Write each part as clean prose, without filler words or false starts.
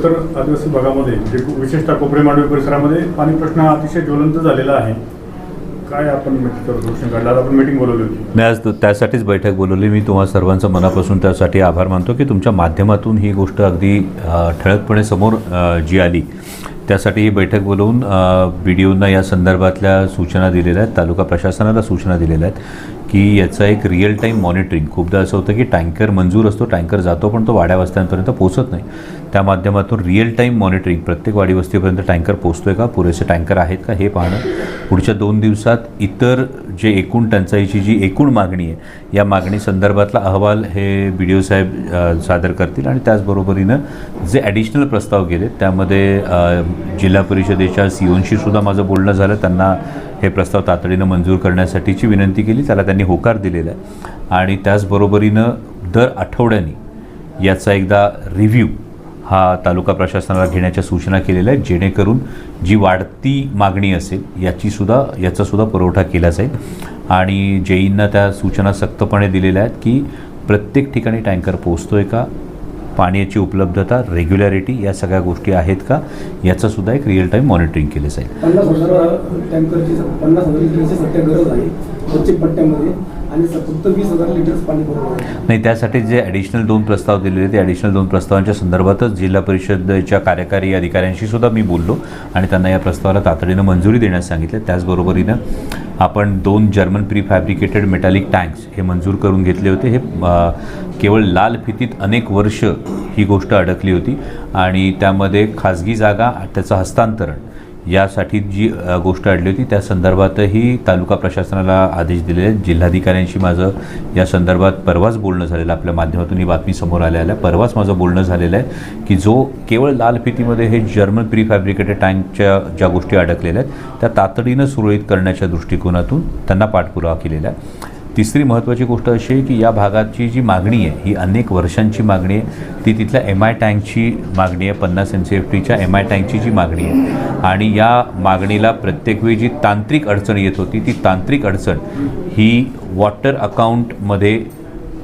खडतर आदिवासी भागामध्ये म्हणजे विशेषतः कोपरे मांडवी परिसरामध्ये पाणी प्रश्न अतिशय ज्वलंत झालेला आहे. काय आपण घोषणा काढला, आपण मीटिंग बोलवली होती. मी आज त्यासाठीच बैठक बोलवली. मी तुम्हा सर्वांचं मनापासून त्यासाठी आभार मानतो की तुमच्या माध्यमातून ही गोष्ट अगदी ठळकपणे समोर जी आली, त्यासाठी ही बैठक बोलवून BDOंना या संदर्भातल्या सूचना दिलेल्या आहेत, तालुका प्रशासनाला सूचना दिलेल्या आहेत की याचा एक रिअल टाईम मॉनिटरिंग. खूपदा असं होतं की टँकर मंजूर असतो, टँकर जातो पण तो वाड्या वस्त्यांपर्यंत पोहोचत नाही. त्या माध्यमातून रिअल टाईम मॉनिटरिंग, प्रत्येक वाडी वस्तीपर्यंत टँकर पोहोचतो आहे का, पुरेसे टँकर आहेत का हे पाहणं. पुढच्या 2 दिवसात इतर जे एकूण टंचाईची जी एकूण मागणी आहे या मागणी संदर्भातला अहवाल हे BDO साहेब सादर करतील. आणि त्याचबरोबरीनं जे ॲडिशनल प्रस्ताव गेले त्यामध्ये जिल्हा परिषदेच्या CEOंशी सुद्धा माझं बोलणं झालं. त्यांना हे प्रस्ताव तातडीनं मंजूर करण्यासाठीची विनंती केली, त्याला त्यांनी होकार दिलेला आहे. आणि त्याचबरोबरीनं दर आठवड्याने याचा एकदा रिव्ह्यू हा तालुका प्रशासनाला घेण्याच्या सूचना केलेल्या आहेत, जेणेकरून जी वाढती मागणी असेल याचासुद्धा पुरवठा केला जाईल. आणि JEEंना त्या सूचना सक्तपणे दिलेल्या आहेत की प्रत्येक ठिकाणी टँकर पोहोचतो आहे का, पाण्याची उपलब्धता, रेग्युलॅरिटी या सगळ्या गोष्टी आहेत का, याचंसुद्धा एक रिअल टाईम मॉनिटरिंग केलं जाईल. 50,000 टँकरची 50,000 लिटरची सध्या गरज आहे पश्चिम पट्ट्यामध्ये आणि फक्त 20,000 लिटर पाणी पुरवठा नाही. त्यासाठी जे ॲडिशनल 2 प्रस्ताव दिलेले ते ॲडिशनल 2 प्रस्तावांच्या संदर्भातच जिल्हा परिषदेच्या कार्यकारी अधिकाऱ्यांशी सुद्धा मी बोललो आणि त्यांना या प्रस्तावाला तातडीनं मंजुरी देण्यास सांगितलं. त्याचबरोबरीनं आपण 2 जर्मन प्रीफॅब्रिकेटेड मेटॅलिक टँक्स हे मंजूर करून घेतले होते. हे केवळ लाल फितीत अनेक वर्ष ही गोष्ट अडकली होती आणि त्यामध्ये खाजगी जागा त्याचं हस्तांतरण यासाठी जी गोष्ट अडली होती त्या संदर्भातही तालुका प्रशासनाला आदेश दिलेले आहेत. जिल्हाधिकाऱ्यांशी माझं या संदर्भात परवाच बोलणं झालेलं, आपल्या माध्यमातून ही बातमी समोर आल्या परवाच माझं बोलणं झालेलं आहे की जो केवळ लाल फितीमध्ये हे जर्मन प्रीफॅब्रिकेटेड टँकच्या ज्या गोष्टी अडकलेल्या आहेत त्या तातडीनं सुरळीत करण्याच्या दृष्टिकोनातून त्यांना पाठपुरावा केलेला आहे. तिसरी महत्त्वाची गोष्ट अशी आहे की या भागाची जी मागणी आहे ही अनेक वर्षांची मागणी आहे. ती तिथल्या MI टँकची मागणी आहे, 50 MCFTच्या MI टँकची जी मागणी आहे. आणि या मागणीला प्रत्येक वेळी जी तांत्रिक अडचण येत होती ती तांत्रिक अडचण ही वॉटर अकाउंटमध्ये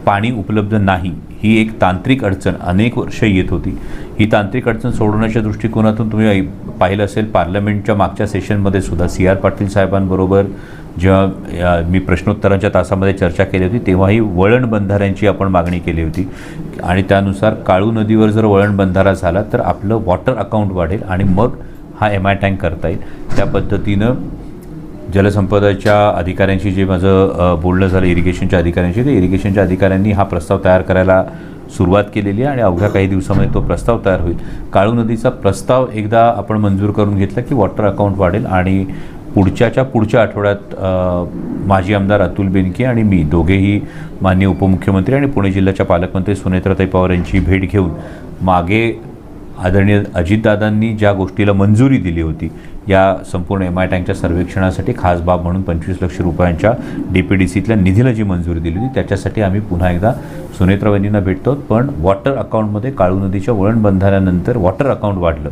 पाणी उपलब्ध नाही ही एक तांत्रिक अडचण अनेक वर्ष येत होती. ही तांत्रिक अडचण सोडवण्याच्या दृष्टिकोनातून तुम्ही पाहिलं असेल पार्लमेंटच्या मागच्या सेशनमध्ये सुद्धा CR पाटील साहेबांबरोबर जेव्हा मी प्रश्नोत्तरांच्या तासामध्ये चर्चा केली होती तेव्हाही वळण बंधाऱ्यांची आपण मागणी केली होती. आणि त्यानुसार काळू नदीवर जर वळण बंधारा झाला तर आपलं वॉटर अकाउंट वाढेल आणि मग हा MI टँक करता येईल. त्या पद्धतीनं जलसंपदाच्या अधिकाऱ्यांशी जे माझं बोलणं झालं इरिगेशनच्या अधिकाऱ्यांशी, ते इरिगेशनच्या अधिकाऱ्यांनी हा प्रस्ताव तयार करायला सुरुवात केलेली आहे आणि अवघ्या काही दिवसामध्ये तो प्रस्ताव तयार होईल. काळू नदीचा प्रस्ताव एकदा आपण मंजूर करून घेतला की वॉटर अकाउंट वाढेल. आणि पुढच्या आठवड्यात माजी आमदार अतुल बेनके आणि मी दोघेही माननीय उपमुख्यमंत्री आणि पुणे जिल्ह्याच्या पालकमंत्री सुनेत्राताई पवार यांची भेट घेऊन मागे आदरणीय अजितदादांनी ज्या गोष्टीला मंजुरी दिली होती या संपूर्ण MI टँकच्या सर्वेक्षणासाठी खास बाब म्हणून 25 लाख रुपयांच्या DPDCतल्या निधीला जी मंजुरी दिली होती त्याच्यासाठी आम्ही पुन्हा एकदा सुनेत्रा वहिनींना भेटतो. पण वॉटर अकाउंटमध्ये काळू नदीच्या वळण बंधाऱ्यानंतर वॉटर अकाउंट वाढलं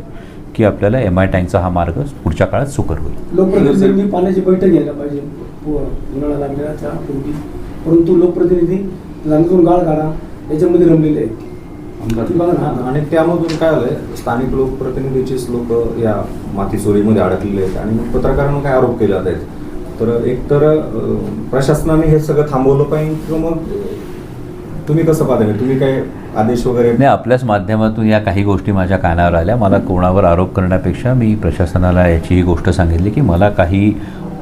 की आपल्याला MI टँकचा हा मार्ग पुढच्या काळात सुकर होईल. लोकप्रतिनिधी पाण्याची बैठक घ्यायला पाहिजे उन्हाळा लागण्याच्या पूर्वी, परंतु लोकप्रतिनिधी लांबून गाळ काढा याच्यामध्ये रमलेले आहेत. आणि त्यामधून काय झालंय, स्थानिक लोकप्रतिनिधीचेच लोक या माती चोरीमध्ये अडकलेले आहेत आणि मग पत्रकारांना काय आरोप केले जात आहेत. तर एकतर प्रशासनाने हे सगळं थांबवलं पाहिजे किंवा मग तुम्ही कसं पाहता, तुम्ही काय आदेश वगैरे नाही. आपल्याच माध्यमातून या काही गोष्टी माझ्या कानावर आल्या. मला कोणावर आरोप करण्यापेक्षा मी प्रशासनाला याची ही गोष्ट सांगितली की मला काही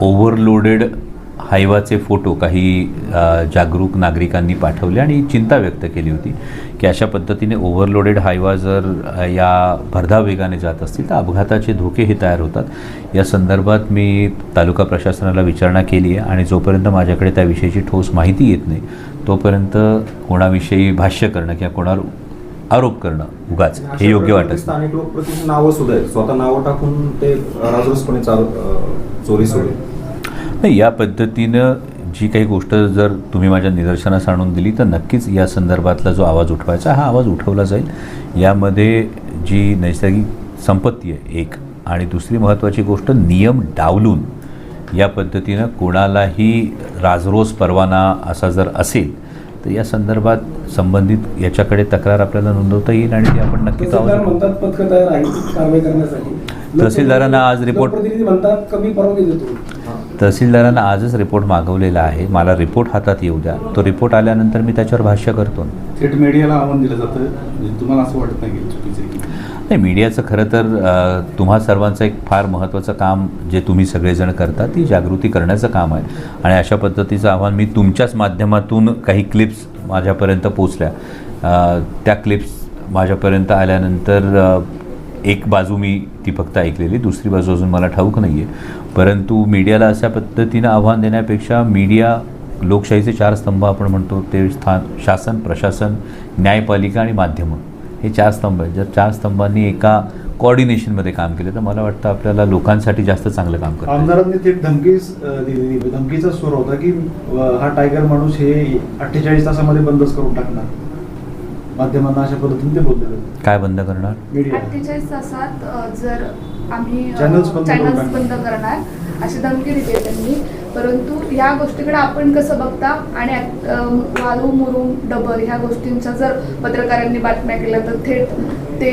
ओव्हरलोडेड हायवाचे फोटो काही जागरूक नागरिकांनी पाठवले आणि चिंता व्यक्त केली होती की अशा पद्धतीने ओव्हरलोडेड हायवा जर या भरधाव वेगाने जात असतील तर अपघाताचे धोके हे तयार होतात. या संदर्भात मी तालुका प्रशासनाला विचारणा केली आहे आणि जोपर्यंत माझ्याकडे त्याविषयीची ठोस माहिती येत नाही तोपर्यंत कोणाविषयी भाष्य करणं किंवा कोणावर आरोप करणं उगाच हे योग्य वाटत. स्थानिक लोकप्रतिनिधी नावं सुद्धा आहेत, स्वतः नावं टाकून ते राजरोसपणे चोरी सुरू नाही. या पद्धतीनं जी काही गोष्ट जर तुम्ही माझ्या निदर्शनास आणून दिली तर नक्कीच या संदर्भातला जो आवाज उठवायचा हा आवाज उठवला जाईल. यामध्ये जी नैसर्गिक संपत्ती आहे एक, आणि दुसरी महत्त्वाची गोष्ट नियम डावलून या पद्धतीनं कोणालाही राजरोस परवाना असा जर असेल तर या संदर्भात संबंधित याच्याकडे तक्रार आपल्याला नोंदवता येईल आणि ती आपण नक्कीच तहसीलदार म्हणतात पथकं तयार आहेत कारवाई करण्यासाठी. तहसीलदारांना आज रिपोर्ट- लोकप्रतिनिधी म्हणतात कमी परवानगी देतो. तहसीलदारांना आजच रिपोर्ट मागवलेला आहे. मला रिपोर्ट हातात येऊ द्या. तो रिपोर्ट आल्यानंतर मी त्याच्यावर भाष्य करतो. थेट मीडियाला आव्हान दिलं जातं, म्हणजे तुम्हाला असं वाटत नाही की चुकीचं आहे की नाही, मीडियाचं खरं तर तुम्हा सर्वांचं एक फार महत्त्वाचं काम जे तुम्ही सगळेजण करता ती जागृती करण्याचं काम आहे आणि अशा पद्धतीचं आव्हान मी तुमच्याच माध्यमातून काही क्लिप्स माझ्यापर्यंत पोचल्या. त्या क्लिप्स माझ्यापर्यंत आल्यानंतर एक बाजू मी ती फक्त ऐकलेली, दुसरी बाजू अजून मला ठाऊक नाही आहे. परंतु मीडियाला अशा पद्धतीनं आव्हान देण्यापेक्षा मीडिया लोकशाहीचे 4 स्तंभ आपण म्हणतो ते शासन, प्रशासन, न्यायपालिका आणि माध्यमं हे 4 स्तंभ आहेत. जर 4 स्तंभांनी एका कोऑर्डिनेशनमध्ये काम केलं तर मला वाटतं आपल्याला लोकांसाठी जास्त चांगलं काम करतं. आमदारांनी थेट धमकीच दिलेली, धमकीचा सूर होता की हा टायगर माणूस हे 48 तासामध्ये बंदच करून टाकणार. माध्यमांना अशा पद्धतीने ते बोलले. काय बंद करणार? मीडिया 48 तासात जर आम्ही चॅनल्स बंद करून चॅनल्स टाकणार. बंद करणार अशी धमकी दिली आहे त्यांनी. परंतु या गोष्टीकडे आपण कसं बघता आणि वाळू, मुरुम, डबर ह्या गोष्टींच्या जर पत्रकारांनी बातम्या केल्या तर थेट ते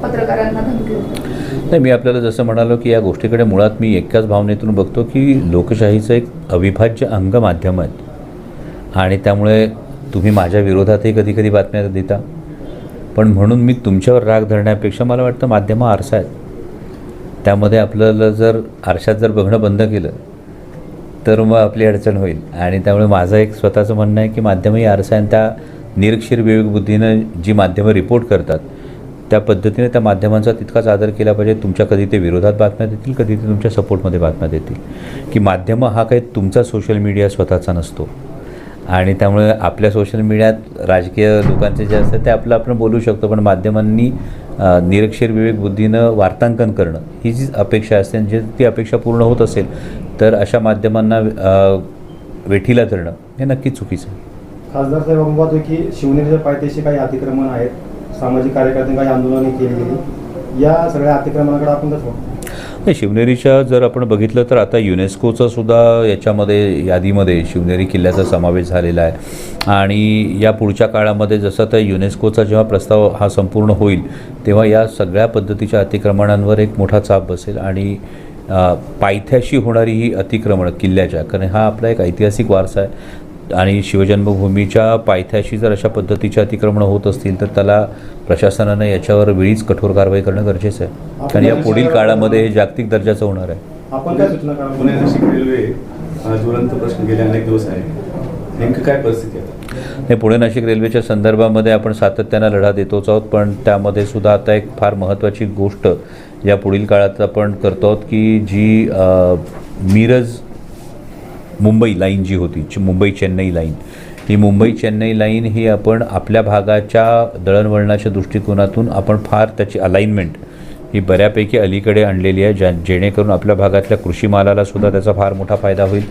पत्रकारांना धमकी देतात. नाही, मी आपल्याला जसं म्हणालो की या गोष्टीकडे मुळात मी एकाच भावनेतून बघतो की लोकशाहीचं एक अविभाज्य अंग माध्यम आहेत आणि त्यामुळे तुम्ही माझ्या विरोधातही कधी कधी बातम्या देता. पण म्हणून मी तुमच्यावर राग धरण्यापेक्षा मला वाटतं माध्यमं आरसा आहेत. त्यामध्ये आपल्याला जर आरशात जर बघणं बंद केलं तर मग आपली अडचण होईल आणि त्यामुळे माझं एक स्वतःचं म्हणणं आहे की माध्यमही आरसा आहे आणि त्या निरक्षीर विवेकबुद्धीनं जी माध्यमं रिपोर्ट करतात त्या पद्धतीने त्या माध्यमांचा तितकाच आदर केला पाहिजे. तुमच्या कधी ते विरोधात बातम्या देतील, कधी ते तुमच्या सपोर्टमध्ये बातम्या देतील. की माध्यमं हा काही तुमचा सोशल मीडिया स्वतःचा नसतो आणि त्यामुळे आपल्या सोशल मीडियात राजकीय लोकांचे जे असतं ते आपण बोलू शकतो, पण माध्यमांनी निरक्षीर विवेकबुद्धीनं वार्तांकन करणं ही जी अपेक्षा असते आणि जे ती अपेक्षा पूर्ण होत असेल तर अशा माध्यमांना वेठीला धरणं हे नक्कीच चुकीचं आहे. खासदार साहेब म्हणत होते की शिवनेरीच्या पायथ्याशी काही अतिक्रमण आहेत, सामाजिक कार्यकर्त्यांनी काही आंदोलने केली गेली, या सगळ्या अतिक्रमणाकडे आपण कसं बघतो? नाही, शिवनेरीच्या जर आपण बघितलं तर आता युनेस्कोचा सुद्धा याच्यामध्ये यादीमध्ये शिवनेरी किल्ल्याचा समावेश झालेला आहे आणि या पुढच्या काळामध्ये जसं तर युनेस्कोचा जेव्हा प्रस्ताव हा संपूर्ण होईल तेव्हा या सगळ्या पद्धतीच्या अतिक्रमणांवर एक मोठा चाप बसेल आणि पायथ्याशी होणारी ही अतिक्रमण किल्ल्याच्या, कारण हा आपला एक ऐतिहासिक वारसा आहे आणि शिवजन्मभूमीच्या पायथ्याशी जर अशा पद्धतीच्या अतिक्रमणं होत असतील तर त्याला प्रशासनानं याच्यावर वेळीच कठोर कारवाई करणं गरजेचं आहे कारण या पुढील काळामध्ये हे जागतिक दर्जाचं होणार आहे. आपण काय सूचना करा? पुणे नाशिक रेल्वे ज्वलंत प्रश्न गेले अनेक दिवस आहे, नेमकं काय परिस्थिती आहे? नाही, पुणे नाशिक रेल्वेच्या संदर्भामध्ये आपण सातत्यानं लढा देतोच आहोत, पण त्यामध्ये सुद्धा आता एक फार महत्त्वाची गोष्ट या पुढील काळात आपण करतो आहोत की जी मिरज मुंबई लाईन जी होती, मुंबई चेन्नई लाईन, ही मुंबई चेन्नई लाईन ही आपण आपल्या भागाच्या दळणवळणाच्या दृष्टिकोनातून आपण फार त्याची अलाइनमेंट ही बऱ्यापैकी अलीकडे आणलेली आहे जेणेकरून आपल्या भागातल्या कृषी मालाला सुद्धा त्याचा फार मोठा फायदा होईल.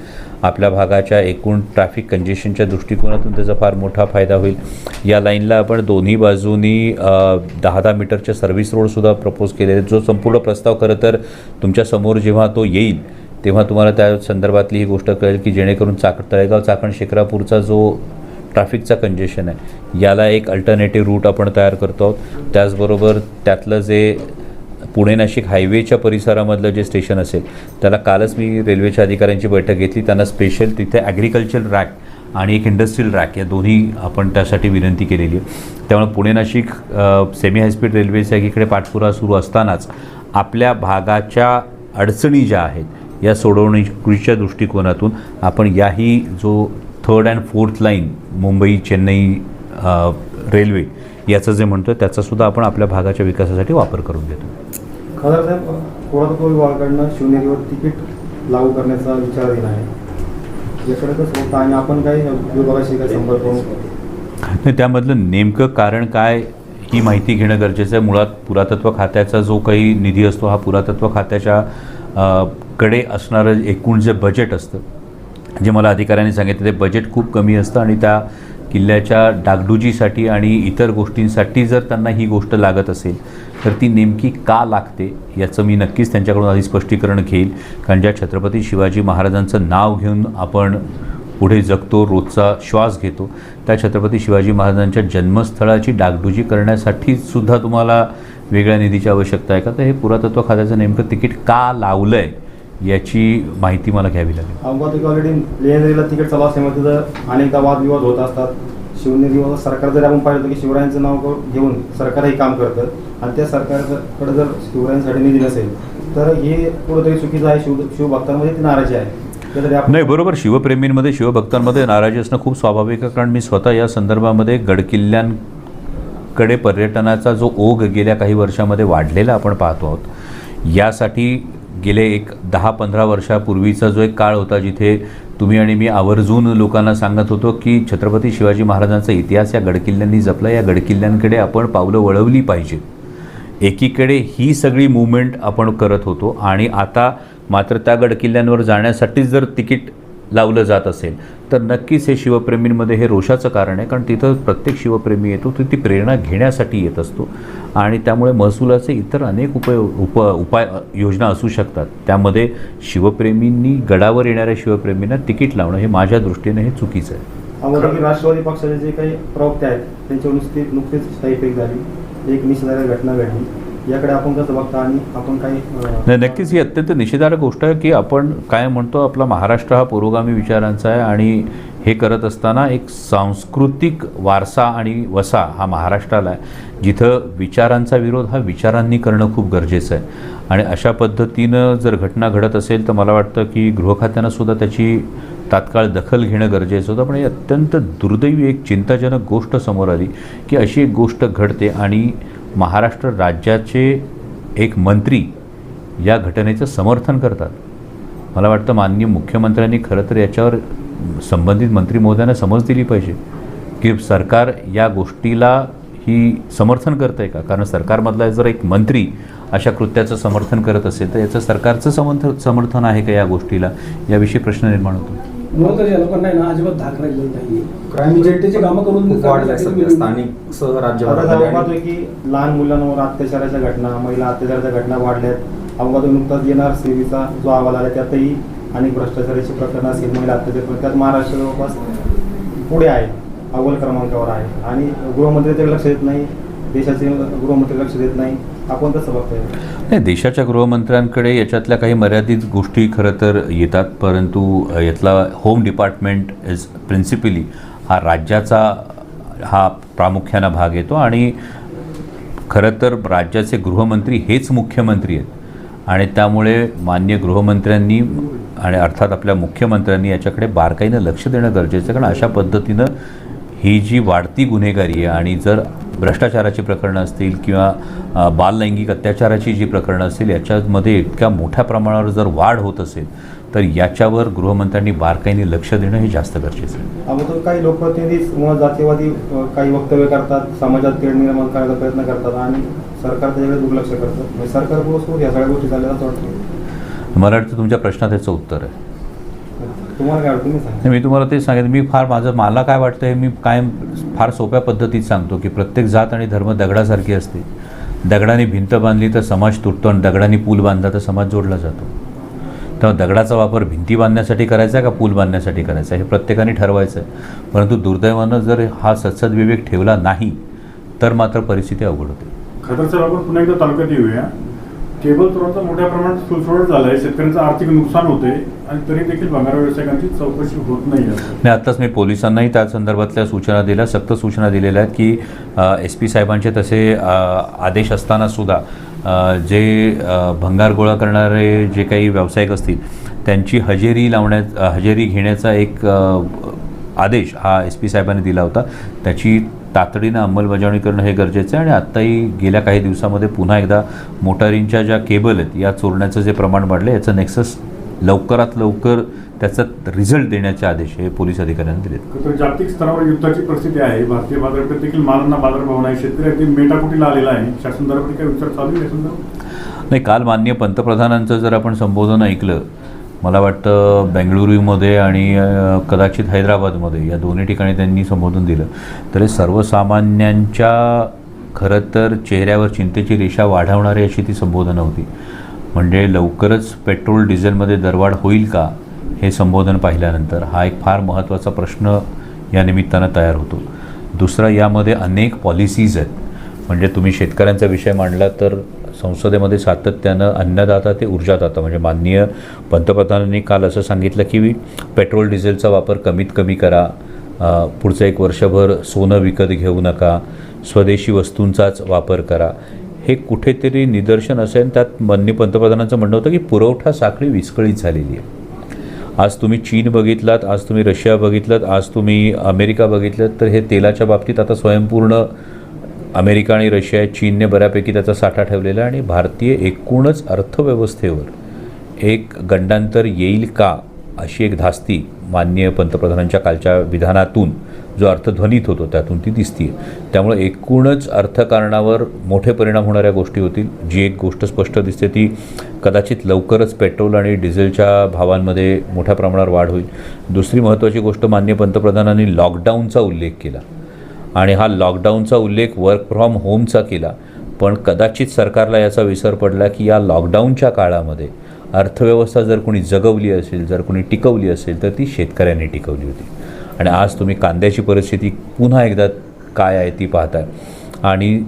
आपल्या भागाच्या एकूण ट्रॅफिक कंजेशनच्या दृष्टिकोनातून त्याचा फार मोठा फायदा होईल. या लाईनला आपण दोन्ही बाजूनी 10-10 मीटरचे सर्व्हिस रोडसुद्धा प्रपोज केलेले, जो संपूर्ण प्रस्ताव खरं तर तुमच्यासमोर जेव्हा तो येईल तेव्हा तुम्हाला त्या संदर्भातली ही गोष्ट कळेल की जेणेकरून तळेगाव चाकण शिक्रापूरचा जो ट्रॅफिकचा कंजेशन आहे याला एक अल्टरनेटिव्ह रूट आपण तयार करतो आहोत. त्याचबरोबर त्यातलं जे पुणे नाशिक हायवेच्या परिसरामधलं जे स्टेशन असेल त्याला कालच मी रेल्वेच्या अधिकाऱ्यांची बैठक घेतली. त्यांना स्पेशल तिथे ॲग्रिकल्चर रॅक आणि एक इंडस्ट्रियल रॅक या दोन्ही आपण त्यासाठी विनंती केलेली आहे. त्यामुळे पुणे नाशिक सेमी हायस्पीड रेल्वेच्या एकीकडे पाठपुरावा सुरू असतानाच आपल्या भागाच्या अडचणी ज्या आहेत या सोडवणुकीच्या दृष्टिकोनातून आपण याही जो 3rd and 4th line Mumbai Chennai railway याचं जे म्हणतो त्याचासुद्धा आपण आपल्या भागाच्या विकासासाठी वापर करून घेतो. खासदार साहेब, पुरातत्व विभागाकडनं शिवनेरीवर तिकीट लागू करण्याचा विचार दिला आहे, याकडे कसं होतं आणि आपण काही विभागाशी काय संपर्क करून? नाही, त्यामधलं नेमकं कारण काय ही माहिती घेणं गरजेचं आहे. मुळात पुरातत्व खात्याचा जो काही निधी असतो हा पुरातत्व खात्याच्या कडे असणारं एकूण जे बजेट असतं, जे मला अधिकाऱ्यांनी सांगितलं ते बजेट खूप कमी असतं आणि त्या किल्ल्याच्या डागडुजीसाठी आणि इतर गोष्टींसाठी जर त्यांना ही गोष्ट लागत असेल तर ती नेमकी का लागते याचं मी नक्कीच त्यांच्याकडून आधी स्पष्टीकरण घेईल. कारण ज्या छत्रपती शिवाजी महाराजांचं नाव घेऊन आपण पुढे जगतो, रोजचा श्वास घेतो, त्या छत्रपती शिवाजी महाराजांच्या जन्मस्थळाची डागडुजी करण्यासाठी सुद्धा तुम्हाला वेगळ्या निधीची आवश्यकता आहे का? तर हे पुरातत्व खात्याचं नेमकं तिकीट का लावलं आहे याची माहिती मला घ्यावी लागेल. अहमदाबाद ऑलरेडी लेण्याद्रीला तिकीट चालू असल्यामुळे तिथं अनेकदा वादविवाद होत असतात. शिवनेरीवर सरकार जर आपण पाहिलं की शिवरायांचं नाव घेऊन सरकार हे काम करतं आणि त्या सरकारकडे जर शिवरायांसाठी निधी नसेल तर हे कुठंतरी चुकीचं आहे. शिवभक्तांमध्ये ती नाराजी आहे. त्यासाठी आपण नाही, बरोबर, शिवप्रेमींमध्ये शिवभक्तांमध्ये नाराजी असणं खूप स्वाभाविक आहे. कारण मी स्वतः या संदर्भामध्ये गडकिल्ल्यांकडे पर्यटनाचा जो ओघ गेल्या काही वर्षामध्ये वाढलेला आपण पाहतो आहोत. यासाठी गेले एक 10-15 वर्षापूर्वीचा जो एक काळ होता जिथे तुम्ही आणि मी आवर्जून लोकांना सांगत होतो की छत्रपती शिवाजी महाराजांचा इतिहास या गडकिल्ल्यांनी जपला, या गडकिल्ल्यांकडे आपण पावलं वळवली पाहिजेत. एकीकडे ही सगळी मूवमेंट आपण करत होतो आणि आता मात्र त्या गडकिल्ल्यांवर जाण्यासाठीच जर तिकीट लावलं जात असेल तर नक्कीच हे शिवप्रेमींमध्ये हे रोषाचं कारण आहे. कारण तिथं प्रत्येक शिवप्रेमी येतो तो ती प्रेरणा घेण्यासाठी येत असतो आणि त्यामुळे महसुलाचे इतर अनेक उपाय योजना असू शकतात. त्यामध्ये शिवप्रेमींनी गडावर येणाऱ्या शिवप्रेमींना तिकीट लावणं हे माझ्या दृष्टीने हे चुकीचं आहे. अहमदाबाद राष्ट्रवादी पक्षाचे जे काही प्रवक्ते आहेत त्यांच्यावर नुकतीच स्थायीपेक झाली, एक निषेधार्ह घटना घडली. याकडे आपण कसं बघता आणि आपण काही नाही, नक्कीच ही अत्यंत निषेधार्ह गोष्ट आहे की आपण काय म्हणतो आपला महाराष्ट्र हा पुरोगामी विचारांचा आहे आणि हे करत असताना एक सांस्कृतिक वारसा आणि वसा हा महाराष्ट्राला आहे जिथं विचारांचा विरोध हा विचारांनी करणं खूप गरजेचं आहे. आणि अशा पद्धतीनं जर घटना घडत असेल तर मला वाटतं की गृहखात्यानं सुद्धा त्याची तात्काळ दखल घेणं गरजेचं होतं. पण ही अत्यंत दुर्दैवी एक चिंताजनक गोष्ट समोर आली की अशी एक गोष्ट घडते आणि महाराष्ट्र राज्याचे एक मंत्री या घटनेचं समर्थन करतात. मला वाटतं माननीय मुख्यमंत्र्यांनी खरं तर याच्यावर संबंधित मंत्री महोदयांना समज दिली पाहिजे की सरकार या गोष्टीला ही समर्थन करतं आहे का. कारण सरकारमधला जर एक मंत्री अशा कृत्याचं समर्थन करत असेल तर याचं सरकारचं समर्थन आहे का या गोष्टीला, याविषयी प्रश्न निर्माण होतो. महत्त्वाच्या लोकांना आहे ना अजिबात धाक राहिलेलं नाही. क्राईम जनतेची कामं करून खूप वाढल्या सध्या स्थानिक सह आता राज्यभरामध्ये. आपण पाहतोय की लहान मुलांवर अत्याचाराच्या घटना, महिला अत्याचाराच्या घटना वाढल्यात. अहमदाबाद नुकताच येणार सेवेचा जो अहवाल आला त्यातही अनेक भ्रष्टाचाराची प्रकरणं असतील, महिला अत्याचार, त्यात महाराष्ट्र जवळपास पुढे आहे, अव्वल क्रमांकावर आहे. आणि गृहमंत्री त्याकडे लक्ष देत नाही, देशाचे गृहमंत्री लक्ष देत नाही. आपण तसं बघतोय. नाही, देशाच्या गृहमंत्र्यांकडे याच्यातल्या काही मर्यादित गोष्टी खरं तर येतात, परंतु यातला होम डिपार्टमेंट इज प्रिन्सिपली हा राज्याचा हा प्रामुख्यानं भाग येतो आणि खरं तर राज्याचे गृहमंत्री हेच मुख्यमंत्री आहेत आणि त्यामुळे माननीय गृहमंत्र्यांनी आणि अर्थात आपल्या मुख्यमंत्र्यांनी याच्याकडे बारकाईनं लक्ष देणं गरजेचं आहे. कारण अशा पद्धतीनं ही जी वाढती गुन्हेगारी आहे आणि जर भ्रष्टाचाराची प्रकरणं असतील किंवा बाललैंगिक अत्याचाराची जी प्रकरणं असतील याच्यामध्ये इतक्या मोठ्या प्रमाणावर जर वाढ होत असेल तर याच्यावर गृहमंत्र्यांनी बारकाईने लक्ष देणं हे जास्त गरजेचं आहे. अगोदर काही लोकप्रतिनिधी मुळात जातीवादी काही वक्तव्य करतात, समाजात तेढ निर्माण करण्याचा प्रयत्न करतात आणि सरकार त्याच्याकडे दुर्लक्ष करतं. म्हणजे सरकार पुरस्कृत या सगळ्या गोष्टी झाल्या असं वाटतं. मला वाटतं तुमच्या प्रश्नात याचं उत्तर आहे. तुम्हाला काय वाटतं तुम्ही सांगा. मी तुम्हाला ते सांगितलं. मला काय वाटतं हे मी कायम फार सोप्या पद्धतीत सांगतो की प्रत्येक जात आणि धर्म दगडासारखी असते. दगडाने भिंत बांधली तर समाज तुटतो आणि दगडाने पूल बांधला तर समाज जोडला जातो. तेव्हा दगडाचा वापर भिंती बांधण्यासाठी करायचा का पूल बांधण्यासाठी करायचा हे प्रत्येकाने ठरवायचं आहे. परंतु दुर्दैवानं जर हा सद्सद्विवेक ठेवला नाही तर मात्र परिस्थिती अवघड होते. खतर आपण पुन्हा एकदा तालुक्यात येऊया. केबल तोरणचा मोठ्या प्रमाणात सुळसुळाट झाला आहे, शेतकऱ्यांचं आर्थिक नुकसान होते आणि तरी देखील भंगार व्यावसायिकांची चौकशी होत नाही. नाही, आत्ताच मी पोलिसांनाही त्या संदर्भातल्या सूचना दिल्या, सक्त सूचना दिलेल्या आहेत की SP साहेबांचे तसे आदेश असतानासुद्धा जे भंगार गोळा करणारे जे काही व्यावसायिक असतील त्यांची हजेरी घेण्याचा एक आदेश हा SP साहेबांनी दिला होता. त्याची तातडीनं अंमलबजावणी करणं हे गरजेचं आहे. आणि आत्ताही गेल्या काही दिवसामध्ये पुन्हा एकदा मोटारींच्या ज्या केबल आहेत या चोरण्याचं जे प्रमाण वाढलं याचं नेक्सस लवकरात लवकर त्याचा रिझल्ट देण्याचे आदेश हे पोलीस अधिकाऱ्यांनी दिलेत. जागतिक स्तरावर युद्धाची परिस्थिती आहे. भारतीय बाजारपेठ देखील मालांना बाजारभाव नाही. शेतकरी अगदी मेटाकुटीला आलेला आहे. शासन दरापती काय विचार चालू आहे संदर्भात? नाही, काल माननीय पंतप्रधानांचं जर आपण संबोधन ऐकलं, मला वाटतं बेंगळुरूमध्ये आणि कदाचित हैदराबादमध्ये या दोन्ही ठिकाणी त्यांनी संबोधन दिलं. तर सर्वसामान्यांच्या खरं तर चेहऱ्यावर चिंतेची रेषा वाढवणारी अशी ती संबोधनं होती. म्हणजे लवकरच पेट्रोल डिझेलमध्ये दरवाढ होईल का हे संबोधन पाहिल्यानंतर हा एक फार महत्त्वाचा प्रश्न या निमित्तानं तयार होतो. दुसरा, यामध्ये अनेक पॉलिसीज आहेत. म्हणजे तुम्ही शेतकऱ्यांचा विषय मांडला तर संसदेमध्ये सातत्यानं अन्नदाता ते ऊर्जादाता, म्हणजे माननीय पंतप्रधानांनी काल असं सांगितलं की पेट्रोल डिझेलचा वापर कमीत कमी करा, पुढचं 1 वर्षभर सोनं विकत घेऊ नका, स्वदेशी वस्तूंचाच वापर करा. हे कुठेतरी निदर्शन असेल. त्यात माननीय पंतप्रधानांचं म्हणणं होतं की पुरवठा साखळी विस्कळीत झालेली आहे. आज तुम्ही चीन बघितलात, आज तुम्ही रशिया बघितलात, आज तुम्ही अमेरिका बघितलं तर हे तेलाच्या बाबतीत आता स्वयंपूर्ण अमेरिका आणि रशिया, चीनने बऱ्यापैकी त्याचा साठा ठेवलेला आहे. आणि भारतीय एकूणच अर्थव्यवस्थेवर एक गंडांतर येईल का अशी एक धास्ती माननीय पंतप्रधानांच्या कालच्या विधानातून जो अर्थध्वनीत होतो त्यातून ती दिसते. त्यामुळे एकूणच अर्थकारणावर मोठे परिणाम होणाऱ्या गोष्टी होतील. जी एक गोष्ट स्पष्ट दिसते ती कदाचित लवकरच पेट्रोल आणि डिझेलच्या भावांमध्ये मोठ्या प्रमाणावर वाढ होईल. दुसरी महत्त्वाची गोष्ट, माननीय पंतप्रधानांनी लॉकडाऊनचा उल्लेख केला आणि हा लॉकडाऊनचा उल्लेख वर्क फ्रॉम होमचा केला. पण कदाचित सरकारला याचा विसर पडला की या लॉकडाऊनच्या काळामध्ये अर्थव्यवस्था जर कोणी जगवली असेल, जर कोणी टिकवली असेल तर ती शेतकऱ्यांनी टिकवली होती. आणि आज तुम्ही कांद्याची परिस्थिती पुन्हा एकदा काय आहे ती पाहताय. आणि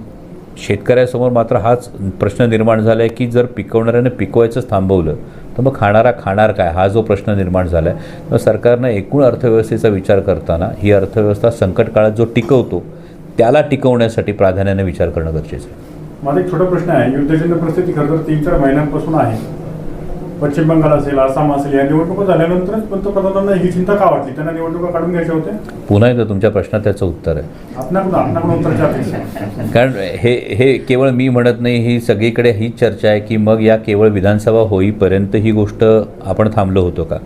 शेतकऱ्यासमोर मात्र हाच प्रश्न निर्माण झाला आहे की जर पिकवणाऱ्याने पिकवायचंच थांबवलं तर मग खाणारा खाणार काय, हा जो प्रश्न निर्माण झाला आहे. तर सरकारनं एकूण अर्थव्यवस्थेचा विचार करताना ही अर्थव्यवस्था संकट काळात जो टिकवतो त्याला टिकवण्यासाठी प्राधान्याने विचार करणं गरजेचं आहे. माझा एक छोटा प्रश्न आहे. युद्धजन्य परिस्थिती खरं तर 3-4 महिन्यांपासून आहे. पश्चिम बंगाल असेल, आसाम असेल, या निवडणुका झाल्यानंतरच पंतप्रधानांना ही चिंता का वाटली? त्यांना निवडणुका काढून घ्यायच्या होत्या? पुन्हा एकदा तुमच्या प्रश्नात त्याचं उत्तर आहे. आपणाकडून उत्तर अपेक्षा. कारण हे केवळ मी म्हणत नाही, ही सगळीकडे हीच चर्चा आहे की मग या केवळ विधानसभा होईपर्यंत ही गोष्ट आपण थांबलो होतो का?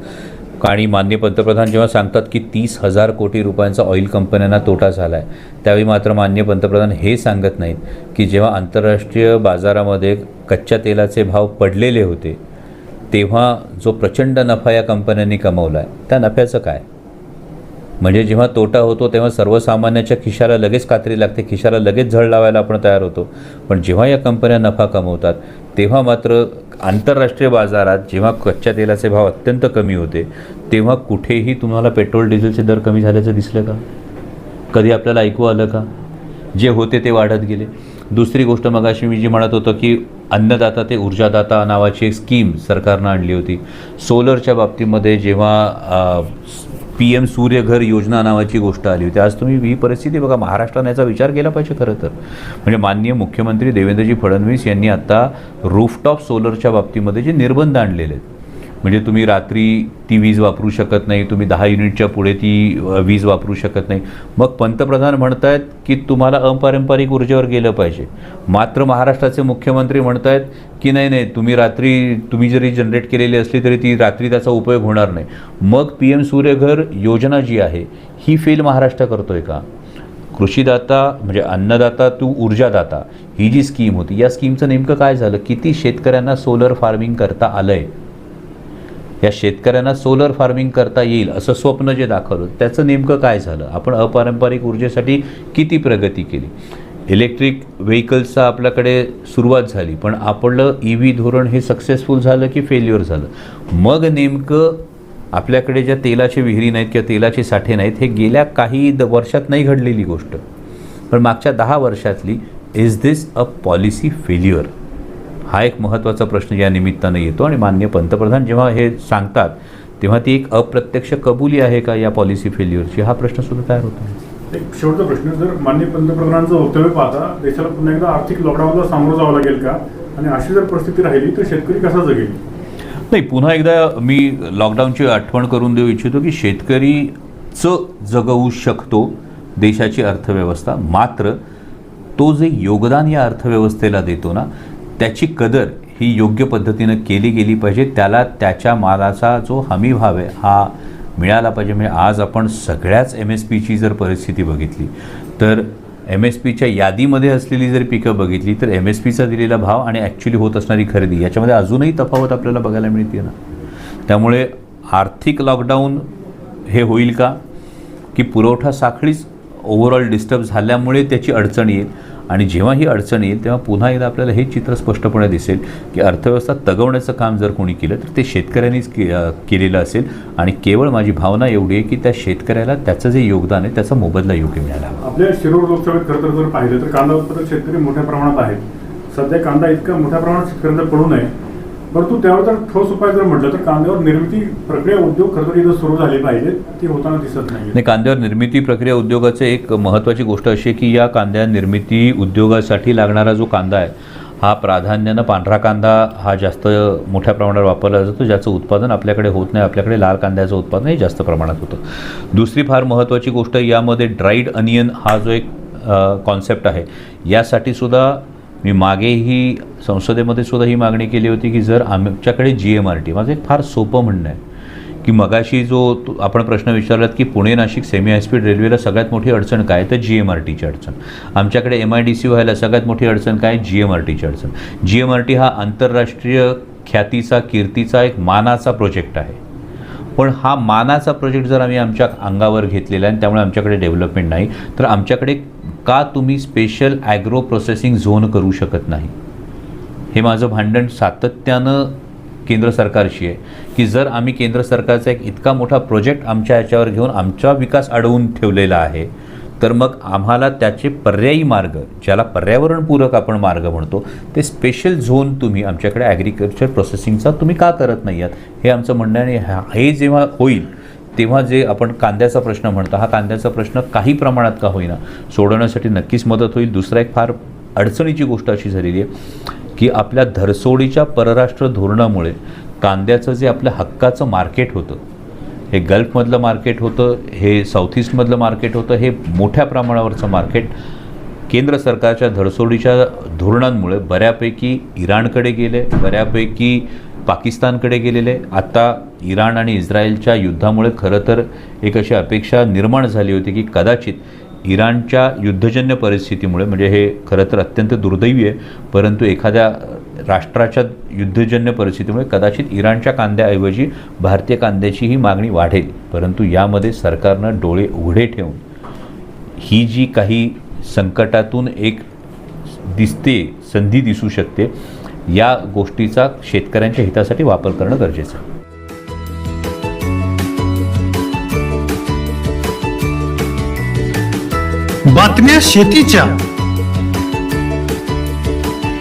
आणि माननीय पंतप्रधान जेव्हा सांगतात की 30,000 कोटी रुपयांचा ऑइल कंपन्यांना तोटा झाला आहे, त्यावेळी मात्र माननीय पंतप्रधान हे सांगत नाहीत की जेव्हा आंतरराष्ट्रीय बाजारामध्ये कच्च्या तेलाचे भाव पडलेले होते तेव्हा जो प्रचंड नफा या कंपन्यांनी कमवला आहे त्या नफ्याचं काय? म्हणजे जेव्हा तोटा होतो तेव्हा सर्वसामान्याच्या खिशाला लगेच कात्री लागते, खिशाला लगेच झळ लावायला आपण तयार होतो. पण जेव्हा या कंपन्या नफा कमवतात तेव्हा मात्र आंतरराष्ट्रीय बाजारात जेव्हा कच्च्या तेलाचे भाव अत्यंत कमी होते तेव्हा कुठेही तुम्हाला पेट्रोल डिझेलचे दर कमी झाल्याचं दिसलं का? कधी आपल्याला ऐकू आलं का? जे होते ते वाढत गेले. दुसरी गोष्ट, मगाशी मी जी म्हणत होतो की अन्नदाता ते ऊर्जादाता नावाची एक स्कीम सरकारनं आणली होती. सोलरच्या बाबतीमध्ये जेव्हा PM सूर्यघर योजना नावाची गोष्ट आली होती. आज तुम्ही ही परिस्थिती बघा, महाराष्ट्राने याचा विचार केला पाहिजे खरं तर. म्हणजे माननीय मुख्यमंत्री देवेंद्रजी फडणवीस यांनी आता रूफटॉप सोलरच्या बाबतीमध्ये जे निर्बंध आणलेले आहेत, म्हणजे तुम्ही रात्री ती वीज वापरू शकत नाही, तुम्ही 10 युनिटच्या पुढे ती वीज वापरू शकत नाही. मग पंतप्रधान म्हणत आहेत की तुम्हाला अपारंपरिक ऊर्जेवर गेलं पाहिजे. मात्र महाराष्ट्राचे मुख्यमंत्री म्हणत आहेत की नाही, तुम्ही जरी जनरेट केलेली असली तरी ती रात्री त्याचा उपयोग होणार नाही. मग PM सूर्यघर योजना जी आहे ही फेल महाराष्ट्र करतोय का? कृषीदाता म्हणजे अन्नदाता तू ऊर्जादाता ही जी स्कीम होती, या स्कीमचं नेमकं काय झालं? किती शेतकऱ्यांना सोलर फार्मिंग करता आलं आहे? या शेतकऱ्यांना सोलर फार्मिंग करता येईल असं स्वप्न जे दाखवलं त्याचं नेमकं काय झालं? आपण अपारंपरिक ऊर्जेसाठी किती प्रगती केली? इलेक्ट्रिक व्हेकल्सचा आपल्याकडे सुरुवात झाली, पण आपलं EV धोरण हे सक्सेसफुल झालं की फेल्युअर झालं? मग नेमकं आपल्याकडे ज्या तेलाचे विहिरी नाहीत किंवा तेलाचे साठे नाहीत, हे गेल्या काही वर्षात नाही घडलेली गोष्ट, पण मागच्या 10 वर्षातली. Is this a policy failure? हा एक महत्त्वाचा प्रश्न या निमित्तानं येतो. आणि माननीय पंतप्रधान जेव्हा हे सांगतात तेव्हा ती एक अप्रत्यक्ष कबुली आहे का या पॉलिसी फेल्युअरची? हा प्रश्नसुद्धा तयार होतो. एक शेवटचा प्रश्न, जर माननीय पंतप्रधानांचं वक्तव्य पाहता देशाला पुन्हा एकदा आर्थिक लॉकडाऊनला सामोरं जावं लागेल का? आणि अशी जर परिस्थिती राहिली तर शेतकरी कसा जगेल? नाही, पुन्हा एकदा मी लॉकडाऊनची आठवण करून देऊ इच्छितो की शेतकरीचं जगवू शकतो देशाची अर्थव्यवस्था. मात्र तो जे योगदान या अर्थव्यवस्थेला देतो ना, त्याची कदर ही योग्य पद्धतीनं केली गेली पाहिजे. त्याला त्याच्या मालाचा जो हमी भाव आहे हा मिळाला पाहिजे. म्हणजे आज आपण सगळ्याच MSPची जर परिस्थिती बघितली तर MSPच्या यादीमध्ये असलेली जर पिकं बघितली तर MSPचा दिलेला भाव आणि ॲक्च्युली होत असणारी खरेदी याच्यामध्ये अजूनही तफावत आपल्याला बघायला मिळते ना. त्यामुळे आर्थिक लॉकडाऊन हे होईल का, की पुरवठा साखळीच ओव्हरऑल डिस्टर्ब झाल्यामुळे त्याची अडचण येईल? आणि जेव्हा ही अडचण येईल तेव्हा पुन्हा एकदा आपल्याला हे चित्र स्पष्टपणे दिसेल की अर्थव्यवस्था तगवण्याचं काम जर कोणी केलं तर ते शेतकऱ्यांनीच केलेलं असेल आणि केवळ माझी भावना एवढी आहे की त्या शेतकऱ्याला त्याचं जे योगदान आहे त्याचा मोबदला योग्य मिळाला. आपल्या शिरूर लोकसभेत खरं तर जर पाहिलं तर कांदा उत्पादक शेतकरी मोठ्या प्रमाणात आहेत. सध्या कांदा इतका मोठ्या प्रमाणात शेतकऱ्यांचा पडू नये, परंतु त्यावर जर ठोस उपाय जर म्हटलं तर कांद्यावर निर्मिती प्रक्रिया उद्योग खरं तर इथं सुरू झाले पाहिजे, ती होताना दिसत नाही. कांद्यावर निर्मिती प्रक्रिया उद्योगाचं एक महत्त्वाची गोष्ट अशी आहे की या कांद्या निर्मिती उद्योगासाठी लागणारा जो कांदा आहे हा प्राधान्यानं पांढरा कांदा हा जास्त मोठ्या प्रमाणावर वापरला जातो, ज्याचं उत्पादन आपल्याकडे होत नाही. आपल्याकडे लाल कांद्याचं उत्पादन हे जास्त प्रमाणात होतं. दुसरी फार महत्त्वाची गोष्ट यामध्ये ड्राईड अनियन हा जो एक कॉन्सेप्ट आहे यासाठी सुद्धा मी मागेही संसदेमध्ये सुद्धा ही मागणी केली होती की जर आमच्याकडे GMRT, माझं एक फार सोपं म्हणणं आहे की मगाशी जो आपण प्रश्न विचारलात की पुणे नाशिक सेमी हायस्पीड रेल्वेला सगळ्यात मोठी अडचण काय, तर GMRTची अडचण. आमच्याकडे MIDC व्हायला सगळ्यात मोठी अडचण काय, GMRTची अडचण. GMRT हा आंतरराष्ट्रीय ख्यातीचा कीर्तीचा एक मानाचा प्रोजेक्ट आहे, पण हा मानाचा प्रोजेक्ट जर आम्ही आमच्या अंगावर घेतलेला आहे आणि त्यामुळे आमच्याकडे डेव्हलपमेंट नाही तर आमच्याकडे का तुम्ही स्पेशल ॲग्रो प्रोसेसिंग झोन करू शकत नाही. हे माझं भांडण सातत्यानं केंद्र सरकारशी आहे की जर आम्ही केंद्र सरकारचा एक इतका मोठा प्रोजेक्ट आमच्या याच्यावर घेऊन आमचा विकास अडवून ठेवलेला आहे तर मग आम्हाला त्याचे पर्यायी मार्ग, ज्याला पर्यावरणपूरक आपण मार्ग म्हणतो, ते स्पेशल झोन तुम्ही आमच्याकडे ॲग्रिकल्चर प्रोसेसिंगचा तुम्ही का करत नाही आहात, हे आमचं म्हणणं आहे. आणि हे जेव्हा होईल तेव्हा जे आपण कांद्याचा प्रश्न म्हणतो, हा कांद्याचा प्रश्न काही प्रमाणात का होईना सोडवण्यासाठी नक्कीच मदत होईल. दुसरा एक फार अडचणीची गोष्ट अशी झालेली आहे की आपल्या धरसोडीच्या परराष्ट्र धोरणामुळे कांद्याचं जे आपल्या हक्काचं मार्केट होतं, हे गल्फमधलं मार्केट होतं, हे साऊथ ईस्टमधलं मार्केट होतं, हे मोठ्या प्रमाणावरचं मार्केट केंद्र सरकारच्या धरसोडीच्या धोरणांमुळे बऱ्यापैकी इराणकडे गेले, बऱ्यापैकी पाकिस्तानकडे गेलेले. आता इराण आणि इस्रायलच्या युद्धामुळे खरं तर एक अशी अपेक्षा निर्माण झाली होती की कदाचित इराणच्या युद्धजन्य परिस्थितीमुळे, म्हणजे हे खरं तर अत्यंत दुर्दैवी आहे, परंतु एखाद्या राष्ट्राच्या युद्धजन्य परिस्थितीमुळे कदाचित इराणच्या कांद्याऐवजी भारतीय कांद्याची ही मागणी वाढेल. परंतु यामध्ये सरकारनं डोळे उघडे ठेवून ही जी काही संकटातून एक दिसते संधी दिसू शकते, या गोष्टीचा शेतकऱ्यांच्या हितासाठी वापर करणं गरजेचं आहे. बातम्या शेतीच्या,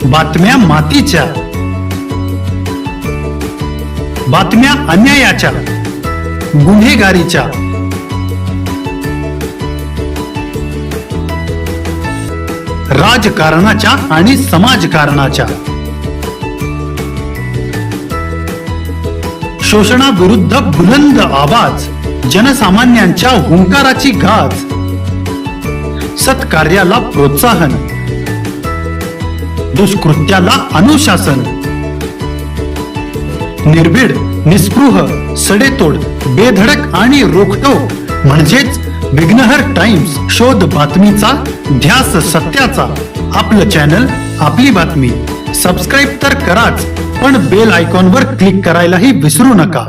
बातम्या मातीच्या, बातम्या अन्यायाच्या, गुन्हेगारीच्या, राजकारणाच्या आणि समाजकारणाच्या, शोषणाविरुद्ध बुलंद आवाज, जनसामान्यांच्या हुंकाराची गाज, सत्कार्याला प्रोत्साहन, दुष्कृत्याला अनुशासन, निर्भीड, निस्पृह, सडेतोड, बेधडक आणि रोखटोक म्हणजेच विघ्नहर टाइम्स. शोध बातमीचा, ध्यास सत्याचा. आपलं चॅनल, आपली बातमी. सबस्क्राईब तर कराच, पण बेल आयकॉनवर क्लिक करायलाही विसरू नका.